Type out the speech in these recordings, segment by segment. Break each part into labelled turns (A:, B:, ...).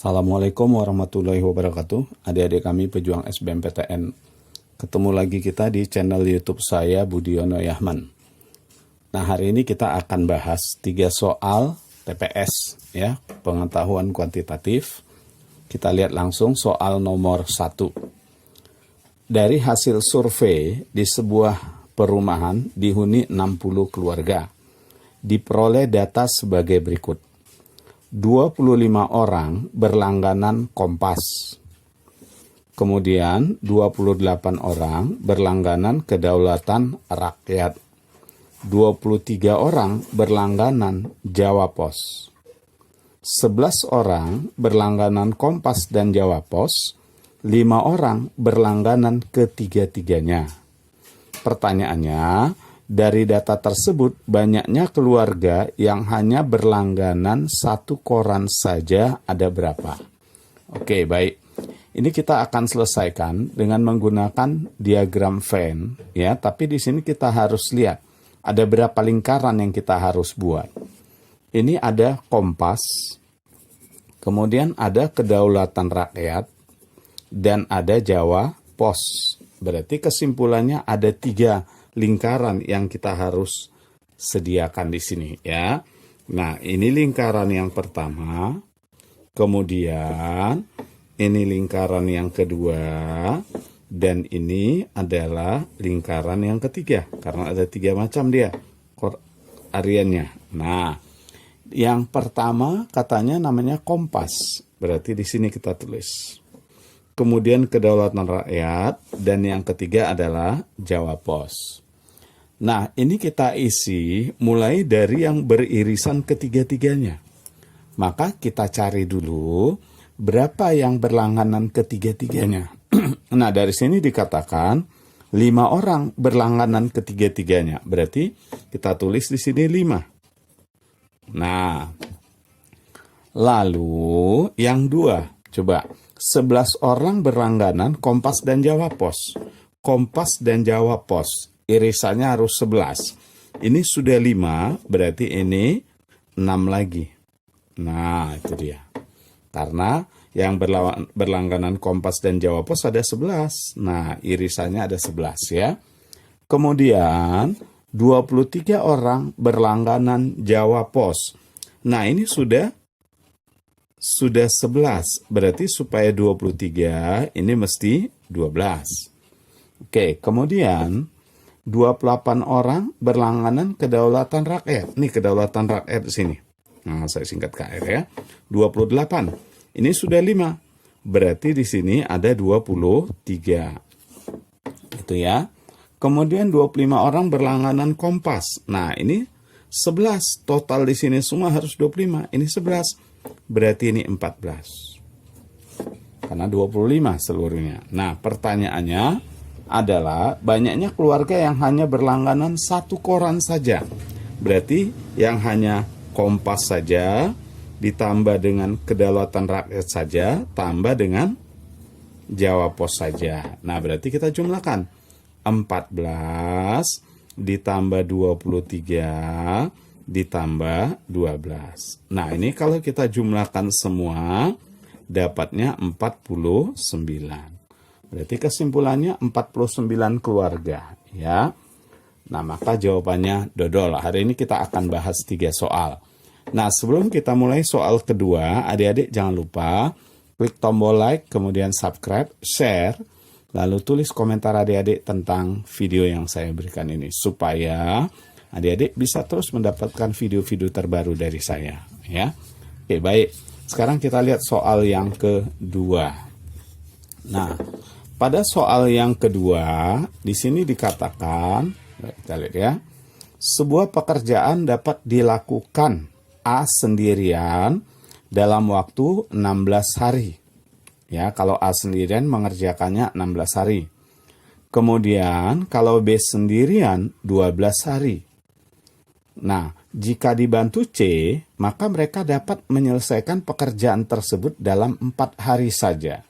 A: Assalamualaikum warahmatullahi wabarakatuh. Adik-adik kami pejuang SBMPTN. Ketemu lagi kita di channel YouTube saya Budiono Yahman. Nah, hari ini kita akan bahas 3 soal TPS ya, pengetahuan kuantitatif. Kita lihat langsung soal nomor 1. Dari hasil survei di sebuah perumahan dihuni 60 keluarga. Diperoleh data sebagai berikut. 25 orang berlangganan Kompas. Kemudian 28 orang berlangganan Kedaulatan Rakyat. 23 orang berlangganan Jawa Pos. 11 orang berlangganan Kompas dan Jawa Pos. 5 orang berlangganan ketiga-tiganya. Pertanyaannya, dari data tersebut, banyaknya keluarga yang hanya berlangganan 1 koran saja ada berapa? Oke, baik. Ini kita akan selesaikan dengan menggunakan diagram Venn, ya. Tapi di sini kita harus lihat ada berapa lingkaran yang kita harus buat. Ini ada Kompas, kemudian ada Kedaulatan Rakyat, dan ada Jawa Pos. Berarti kesimpulannya ada 3 lingkaran yang kita harus sediakan di sini ya. Nah, ini lingkaran yang pertama, kemudian ini lingkaran yang kedua, dan ini adalah lingkaran yang ketiga karena ada 3 macam dia hariannya. Nah, yang pertama katanya namanya Kompas, berarti di sini kita tulis. Kemudian Kedaulatan Rakyat, dan yang ketiga adalah Jawa Pos. Nah, ini kita isi mulai dari yang beririsan ketiga-tiganya. Maka kita cari dulu berapa yang berlangganan ketiga-tiganya. Nah, dari sini dikatakan 5 orang berlangganan ketiga-tiganya. Berarti kita tulis di sini 5. Nah, lalu yang 2, coba. 11 orang berlangganan Kompas dan Jawa Pos. Kompas dan Jawa Pos, irisannya harus 11. Ini sudah 5, berarti ini 6 lagi. Nah, itu dia. Karena yang berlangganan Kompas dan Jawa Pos ada 11. Nah, irisannya ada 11 ya. Kemudian 23 orang berlangganan Jawa Pos. Nah, ini sudah 11, berarti supaya 23 ini mesti 12. Oke, kemudian 28 orang berlangganan Kedaulatan Rakyat. Ini Kedaulatan Rakyat di sini. Nah, saya singkat KR ya. 28. Ini sudah 5. Berarti di sini ada 23. Itu ya. Kemudian 25 orang berlangganan Kompas. Nah, ini 11. Total di sini semua harus 25. Ini 11. Berarti ini 14. Karena 25 seluruhnya. Nah, pertanyaannya adalah banyaknya keluarga yang hanya berlangganan 1 koran saja. Berarti yang hanya Kompas saja ditambah dengan Kedaulatan Rakyat saja tambah dengan Jawa Pos saja. Nah, berarti kita jumlahkan 14 ditambah 23 ditambah 12. Nah, ini kalau kita jumlahkan semua, dapatnya 49. Berarti kesimpulannya 49 keluarga, ya. Nah, maka jawabannya dodol. Hari ini kita akan bahas 3 soal. Nah, sebelum kita mulai soal kedua, adik-adik jangan lupa klik tombol like, kemudian subscribe, share, lalu tulis komentar adik-adik tentang video yang saya berikan ini, supaya adik-adik bisa terus mendapatkan video-video terbaru dari saya, ya. Oke, baik. Sekarang kita lihat soal yang kedua. Nah, pada soal yang kedua, di sini dikatakan, kita lihat ya, sebuah pekerjaan dapat dilakukan A sendirian dalam waktu 16 hari. Ya, kalau A sendirian mengerjakannya 16 hari. Kemudian, kalau B sendirian 12 hari. Nah, jika dibantu C, maka mereka dapat menyelesaikan pekerjaan tersebut dalam 4 hari saja.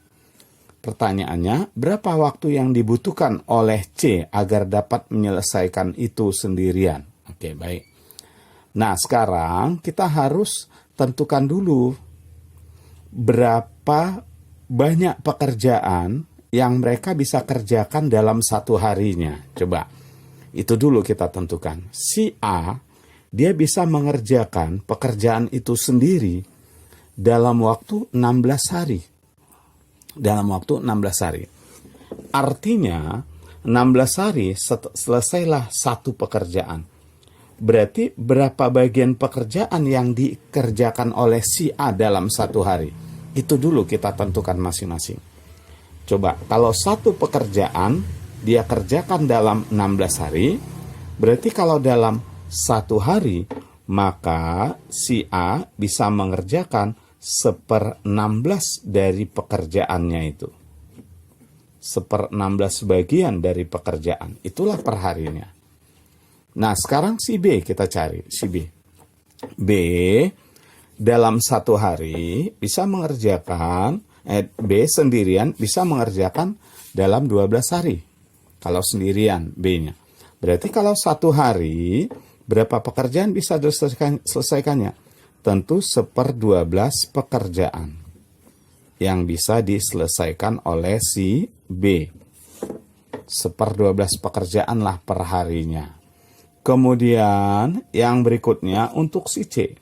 A: Pertanyaannya, berapa waktu yang dibutuhkan oleh C agar dapat menyelesaikan itu sendirian? Oke, baik. Nah, sekarang kita harus tentukan dulu berapa banyak pekerjaan yang mereka bisa kerjakan dalam satu harinya. Coba, itu dulu kita tentukan. Si A, dia bisa mengerjakan pekerjaan itu sendiri dalam waktu 16 hari. Dalam waktu 16 hari. Artinya, 16 hari selesailah satu pekerjaan. Berarti berapa bagian pekerjaan yang dikerjakan oleh si A dalam satu hari? Itu dulu kita tentukan masing-masing. Coba, kalau satu pekerjaan dia kerjakan dalam 16 hari, berarti kalau dalam satu hari, maka si A bisa mengerjakan 1/16 dari pekerjaannya itu. 1/16 bagian dari pekerjaan. Itulah perharinya. Nah, sekarang si B kita cari. Si B. B dalam satu hari bisa mengerjakan, B sendirian bisa mengerjakan dalam 12 hari. Kalau sendirian B-nya. Berarti kalau satu hari, berapa pekerjaan bisa diselesaikannya? Tentu 1/12 pekerjaan yang bisa diselesaikan oleh si B. 1/12 pekerjaan lah perharinya. Kemudian yang berikutnya untuk si C.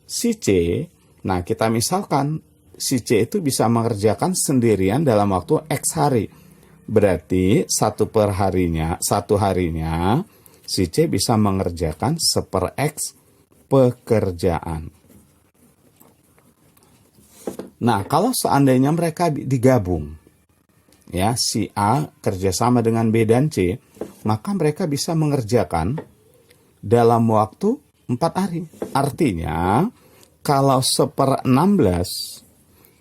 A: Si C, nah kita misalkan si C itu bisa mengerjakan sendirian dalam waktu X hari. Berarti satu harinya si C bisa mengerjakan 1/X pekerjaan. Nah, kalau seandainya mereka digabung, ya, si A kerjasama dengan B dan C, maka mereka bisa mengerjakan dalam waktu 4 hari. Artinya, kalau 1/16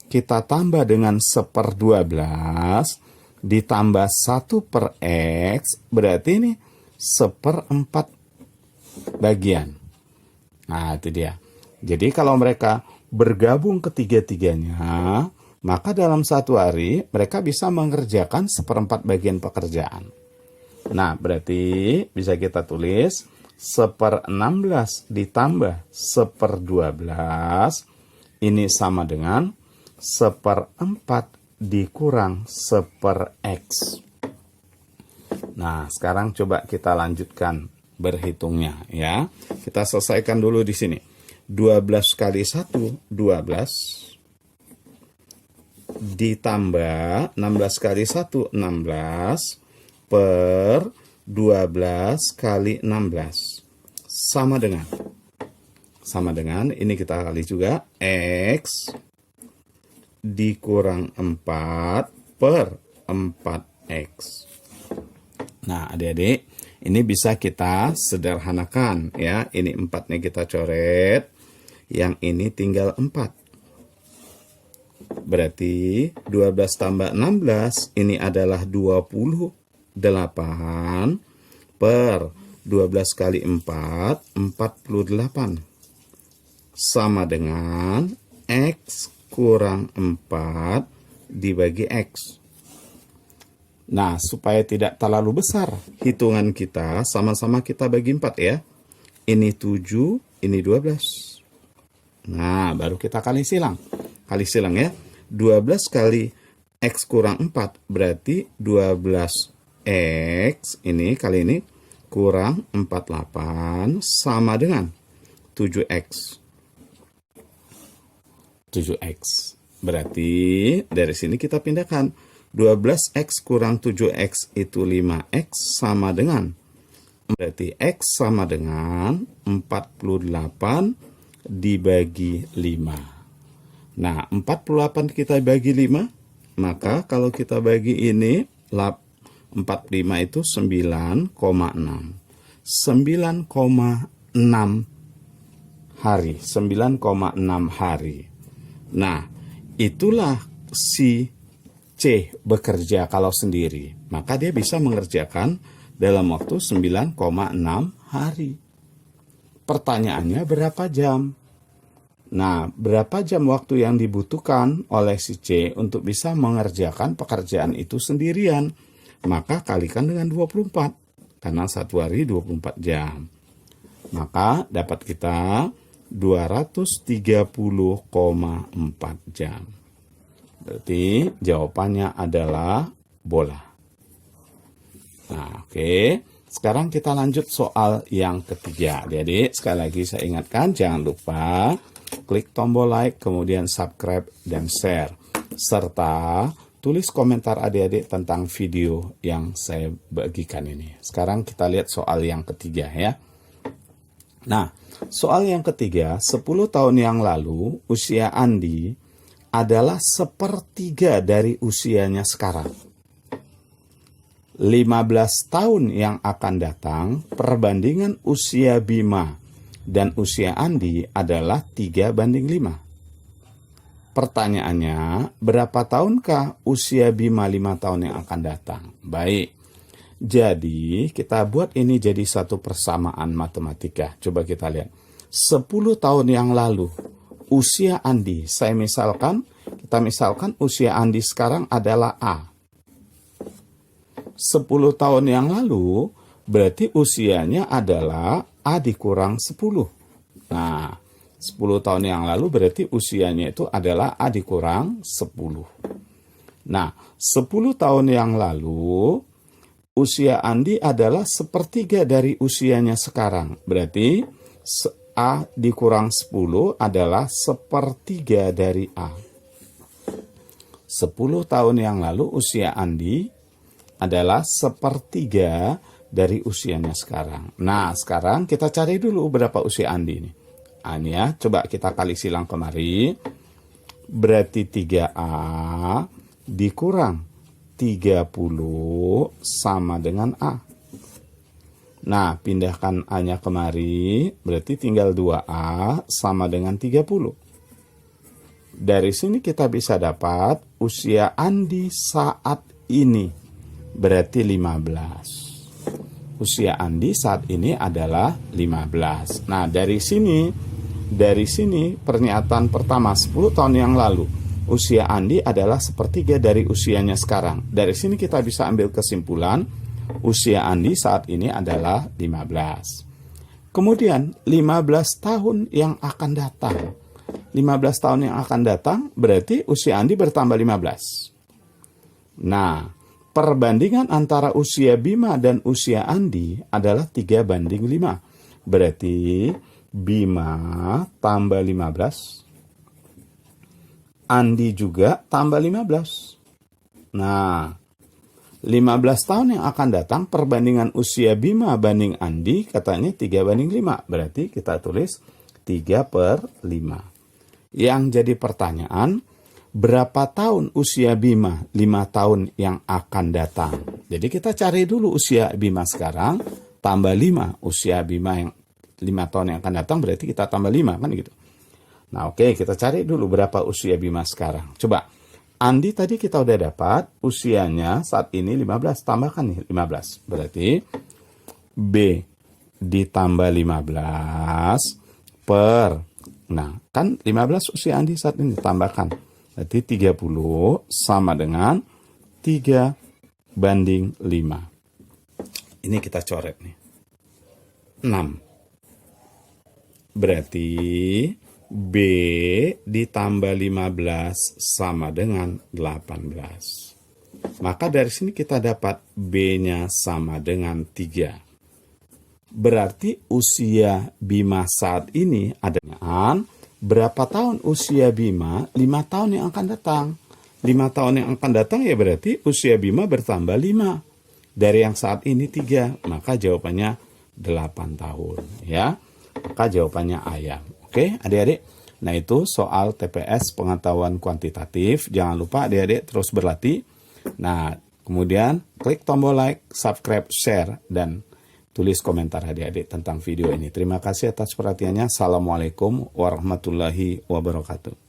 A: kita tambah dengan 1/12 ditambah 1/X, berarti ini 1/4 bagian. Nah, itu dia. Jadi kalau mereka bergabung ketiga-tiganya, maka dalam satu hari mereka bisa mengerjakan 1/4 bagian pekerjaan. Nah, berarti bisa kita tulis 1/16 ditambah 1/12 ini sama dengan 1/4 dikurang 1/X. Nah, sekarang coba kita lanjutkan berhitungnya ya. Kita selesaikan dulu di sini. 12 kali 1, 12. Ditambah 16 kali 1, 16. Per 12 kali 16. Sama dengan, ini kita kali juga, X dikurang 4 per 4X. Nah, adik-adik, ini bisa kita sederhanakan ya. Ini 4-nya kita coret, yang ini tinggal 4. Berarti 12 tambah 16 ini adalah 28 per 12 kali 4, 48. Sama dengan X kurang 4 dibagi X. Nah, supaya tidak terlalu besar hitungan kita, sama-sama kita bagi 4 ya. Ini 7, ini 12. Nah, baru kita kali silang. Kali silang ya. 12 kali X kurang 4, berarti 12X ini kali ini kurang 48 sama dengan 7X. 7X. Berarti dari sini kita pindahkan. 12X kurang 7X itu 5X sama dengan. Berarti X sama dengan 48 dibagi 5. Nah, 48 kita bagi 5. Maka kalau kita bagi ini, 45 itu 9,6. 9,6 hari. 9,6 hari. Nah, itulah si C bekerja kalau sendiri. Maka dia bisa mengerjakan dalam waktu 9,6 hari. Pertanyaannya berapa jam? Nah, berapa jam waktu yang dibutuhkan oleh si C untuk bisa mengerjakan pekerjaan itu sendirian? Maka kalikan dengan 24. Karena satu hari 24 jam. Maka dapat kita 230,4 jam. Berarti jawabannya adalah bola. Nah, oke. Sekarang kita lanjut soal yang ketiga. Jadi, sekali lagi saya ingatkan, jangan lupa klik tombol like, kemudian subscribe dan share. Serta tulis komentar adik-adik tentang video yang saya bagikan ini. Sekarang kita lihat soal yang ketiga ya. Nah, soal yang ketiga, 10 tahun yang lalu usia Andi adalah 1/3 dari usianya sekarang. 15 tahun yang akan datang, perbandingan usia Bima dan usia Andi adalah 3:5. Pertanyaannya, berapa tahunkah usia Bima 5 tahun yang akan datang? Baik, jadi kita buat ini jadi satu persamaan matematika. Coba kita lihat. 10 tahun yang lalu, usia Andi, kita misalkan usia Andi sekarang adalah A. 10 tahun yang lalu, berarti usianya adalah A dikurang 10. Nah, 10 tahun yang lalu berarti usianya itu adalah A dikurang 10. Nah, 10 tahun yang lalu, usia Andi adalah 1/3 dari usianya sekarang. Berarti A dikurang 10 adalah 1/3 dari A. 10 tahun yang lalu usia Andi adalah 1/3 dari usianya sekarang. Nah, sekarang kita cari dulu berapa usia Andi ini. Ini ya, coba kita kali silang kemari. Berarti 3A dikurang 30 sama dengan A. Nah, pindahkan A-nya kemari, berarti tinggal 2A sama dengan 30. Dari sini kita bisa dapat usia Andi saat ini. Berarti 15. Usia Andi saat ini adalah 15. Nah, dari sini pernyataan pertama 10 tahun yang lalu, usia Andi adalah 1/3 dari usianya sekarang. Dari sini kita bisa ambil kesimpulan, usia Andi saat ini adalah 15. Kemudian 15 tahun yang akan datang. 15 tahun yang akan datang berarti usia Andi bertambah 15. Nah, perbandingan antara usia Bima dan usia Andi adalah 3:5. Berarti Bima tambah 15, Andi juga tambah 15. Nah, 15 tahun yang akan datang, perbandingan usia Bima banding Andi katanya 3:5. Berarti kita tulis 3/5. Yang jadi pertanyaan, berapa tahun usia Bima 5 tahun yang akan datang? Jadi kita cari dulu usia Bima sekarang, tambah 5. Usia Bima yang 5 tahun yang akan datang berarti kita tambah 5, kan gitu. Nah, oke, kita cari dulu berapa usia Bima sekarang. Coba, Andi tadi kita udah dapat usianya saat ini 15, tambahkan nih 15. Berarti B ditambah 15 per, nah kan 15 usia Andi saat ini, tambahkan. Berarti 30 sama dengan 3:5. Ini kita coret nih. 6. Berarti B ditambah 15 sama dengan 18. Maka dari sini kita dapat B-nya sama dengan 3. Berarti usia Bima saat ini adalah berapa tahun usia Bima 5 tahun yang akan datang. 5 tahun yang akan datang ya berarti usia Bima bertambah 5. Dari yang saat ini 3. Maka jawabannya 8 tahun. Ya, maka jawabannya ayam. Oke, adik-adik. Nah, itu soal TPS pengetahuan kuantitatif. Jangan lupa adik-adik terus berlatih. Nah, kemudian klik tombol like, subscribe, share, dan tulis komentar adik-adik tentang video ini. Terima kasih atas perhatiannya. Assalamualaikum warahmatullahi wabarakatuh.